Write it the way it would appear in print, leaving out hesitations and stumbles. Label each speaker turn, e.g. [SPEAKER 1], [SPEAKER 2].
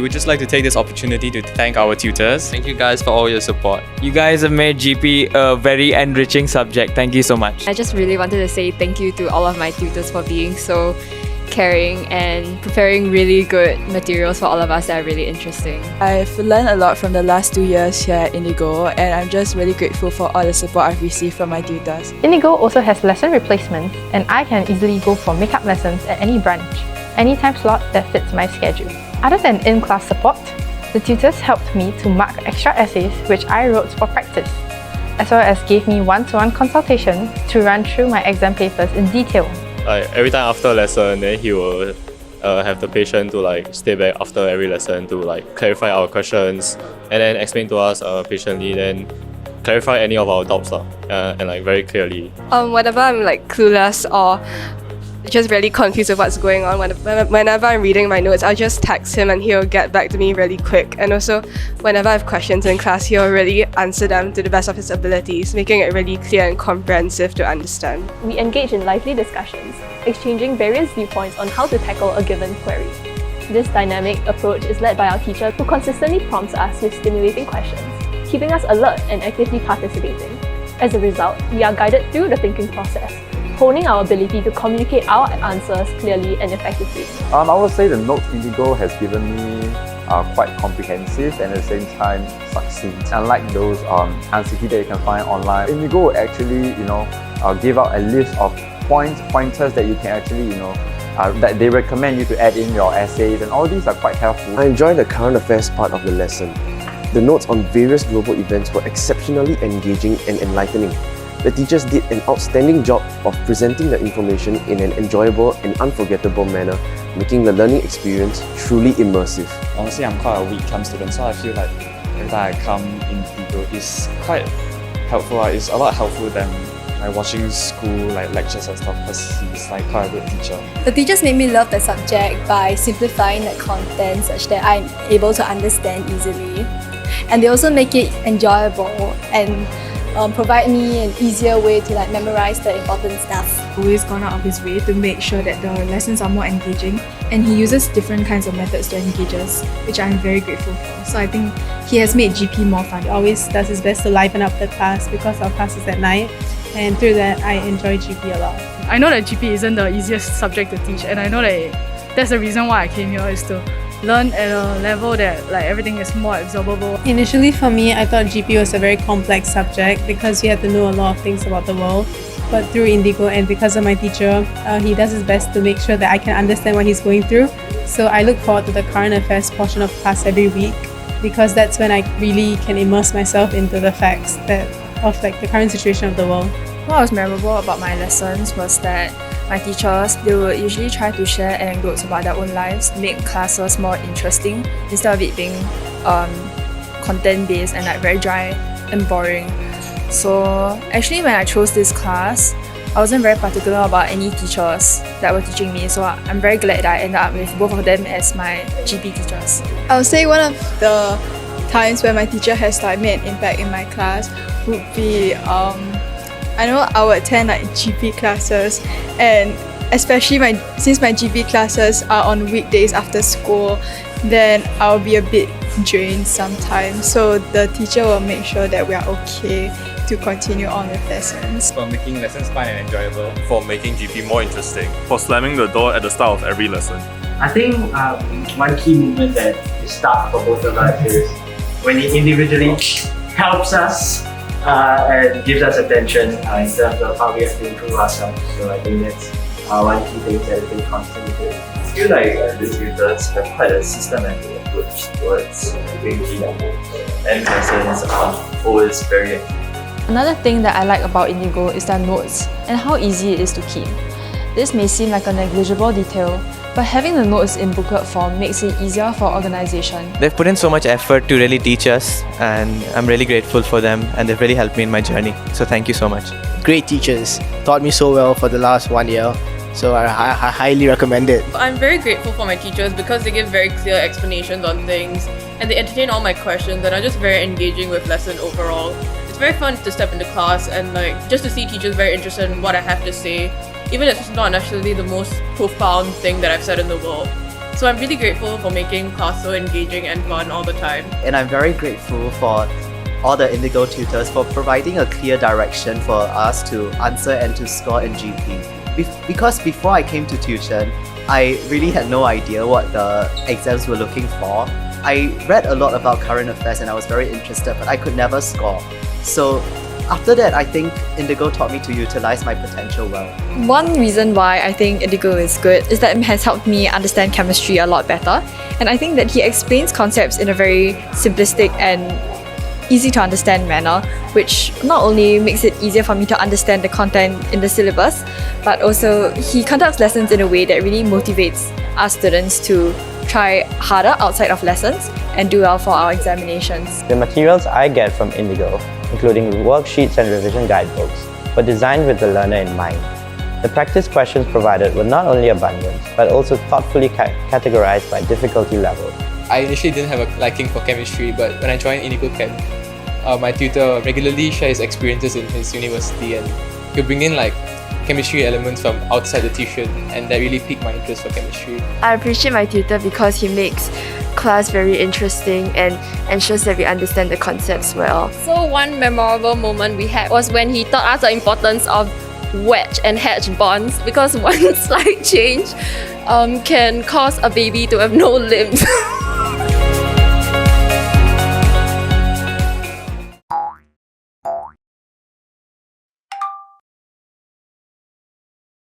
[SPEAKER 1] We would just like to take this opportunity to thank our tutors.
[SPEAKER 2] Thank you guys for all your support.
[SPEAKER 3] You guys have made GP a very enriching subject. Thank you so much.
[SPEAKER 4] I just really wanted to say thank you to all of my tutors for being so caring and preparing really good materials for all of us that are really interesting.
[SPEAKER 5] I've learned a lot from the last 2 years here at Indigo, and I'm just really grateful for all the support I've received from my tutors.
[SPEAKER 6] Indigo also has lesson replacements, and I can easily go for makeup lessons at any branch, any time slot that fits my schedule. Other than in-class support, the tutors helped me to mark extra essays which I wrote for practice, as well as gave me one-to-one consultation to run through my exam papers in detail.
[SPEAKER 7] Like every time after a lesson, then he will have the patience to stay back after every lesson to clarify our questions and then explain to us patiently, then clarify any of our doubts and very clearly.
[SPEAKER 8] Whenever I'm clueless or just really confused with what's going on, whenever I'm reading my notes, I'll just text him and he'll get back to me really quick. And also, whenever I have questions in class, he'll really answer them to the best of his abilities, making it really clear and comprehensive to understand.
[SPEAKER 9] We engage in lively discussions, exchanging various viewpoints on how to tackle a given query. This dynamic approach is led by our teacher, who consistently prompts us with stimulating questions, keeping us alert and actively participating. As a result, we are guided through the thinking process, honing our ability to communicate our answers clearly and effectively.
[SPEAKER 10] I would say the notes Indigo has given me are quite comprehensive and at the same time succinct. Unlike those answer key that you can find online, Indigo will actually give out a list of pointers that you can actually that they recommend you to add in your essays, and all these are quite helpful.
[SPEAKER 11] I enjoyed the current affairs part of the lesson. The notes on various global events were exceptionally engaging and enlightening. The teachers did an outstanding job of presenting the information in an enjoyable and unforgettable manner, making the learning experience truly immersive.
[SPEAKER 1] Honestly, I'm quite a weak chem student, so I feel like every time I come in Indigo, it's quite helpful. It's a lot helpful than watching school lectures and stuff, because he's quite a good teacher.
[SPEAKER 12] The teachers made me love the subject by simplifying the content such that I'm able to understand easily. And they also make it enjoyable and provide me an easier way to memorize the important stuff.
[SPEAKER 13] Always gone out of his way to make sure that the lessons are more engaging, and he uses different kinds of methods to engage us, which I'm very grateful for. So I think he has made GP more fun.
[SPEAKER 14] He always does his best to liven up the class because our class is at night, and through that I enjoy GP a lot.
[SPEAKER 15] I know that GP isn't the easiest subject to teach, and I know that that's the reason why I came here, is to learn at a level that everything is more absorbable.
[SPEAKER 14] Initially for me, I thought GP was a very complex subject because you had to know a lot of things about the world. But through Indigo and because of my teacher, he does his best to make sure that I can understand what he's going through. So I look forward to the current affairs portion of class every week, because that's when I really can immerse myself into the facts of the current situation of the world.
[SPEAKER 16] What was memorable about my lessons was that my teachers, they would usually try to share anecdotes about their own lives to make classes more interesting, instead of it being content-based and very dry and boring. So actually when I chose this class, I wasn't very particular about any teachers that were teaching me, so I'm very glad that I ended up with both of them as my GP teachers.
[SPEAKER 17] I would say one of the times where my teacher has made an impact in my class would be I would attend GP classes, and especially since my GP classes are on weekdays after school, then I'll be a bit drained sometimes. So the teacher will make sure that we are okay to continue on with lessons.
[SPEAKER 7] For making lessons fun and enjoyable.
[SPEAKER 18] For making GP more interesting. For slamming the door at the start of every lesson.
[SPEAKER 19] I think one key movement that is stuck for both of us is when he individually helps us and gives us attention in terms of how we have to improve ourselves. So I think that's one key thing that has been constant.
[SPEAKER 20] I feel like the tutors have quite a systematic approach towards doing GP, and lessons are always very active.
[SPEAKER 16] Another thing that I like about Indigo is their notes and how easy it is to keep. This may seem like a negligible detail, but having the notes in booklet form makes it easier for organization.
[SPEAKER 3] They've put in so much effort to really teach us, and I'm really grateful for them, and they've really helped me in my journey. So thank you so much.
[SPEAKER 2] Great teachers, taught me so well for the last 1 year. So I highly recommend it.
[SPEAKER 6] I'm very grateful for my teachers because they give very clear explanations on things, and they entertain all my questions and are just very engaging with lesson overall. It's very fun to step into class and just to see teachers very interested in what I have to say, even if it's not necessarily the most profound thing that I've said in the world.
[SPEAKER 21] So I'm really grateful for making class so engaging and fun all the time.
[SPEAKER 22] And I'm very grateful for all the Indigo tutors for providing a clear direction for us to answer and to score in GP. Because before I came to tuition, I really had no idea what the exams were looking for. I read a lot about current affairs and I was very interested, but I could never score. So after that, I think Indigo taught me to utilize my potential well.
[SPEAKER 4] One reason why I think Indigo is good is that it has helped me understand chemistry a lot better. And I think that he explains concepts in a very simplistic and easy to understand manner, which not only makes it easier for me to understand the content in the syllabus, but also he conducts lessons in a way that really motivates our students to try harder outside of lessons and do well for our examinations.
[SPEAKER 23] The materials I get from Indigo, including worksheets and revision guidebooks, were designed with the learner in mind. The practice questions provided were not only abundant, but also thoughtfully categorized by difficulty level.
[SPEAKER 24] I initially didn't have a liking for chemistry, but when I joined Indigo Chem, my tutor regularly shares experiences in his university, and he'll bring in like chemistry elements from outside the tuition, and that really piqued my interest for chemistry.
[SPEAKER 8] I appreciate my tutor because he makes class very interesting and ensures that we understand the concepts well.
[SPEAKER 25] So one memorable moment we had was when he taught us the importance of wedge and hedge bonds, because one slight change can cause a baby to have no limbs.